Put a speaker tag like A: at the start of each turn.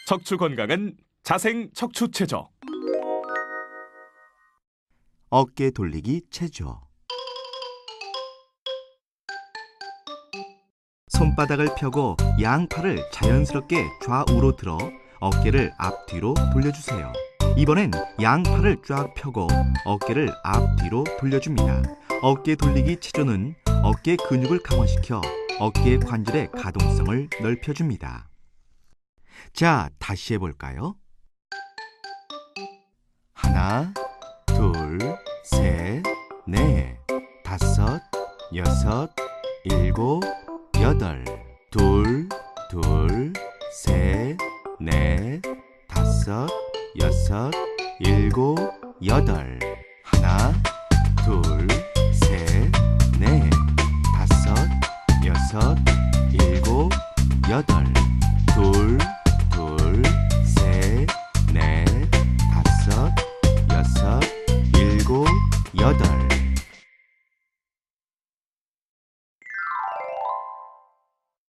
A: 척추 건강은 자생 척추 체조.
B: 어깨 돌리기 체조. 손바닥을 펴고 양팔을 자연스럽게 좌우로 들어 어깨를 앞뒤로 돌려주세요. 이번엔 양팔을 쫙 펴고 어깨를 앞뒤로 돌려줍니다. 어깨 돌리기 체조는 어깨 근육을 강화시켜 어깨 관절의 가동성을 넓혀줍니다. 자, 다시 해볼까요? 하나, 둘, 셋, 넷, 다섯, 여섯, 일곱, 여덟. 둘, 둘, 셋, 넷, 다섯, 여섯, 일곱, 여덟.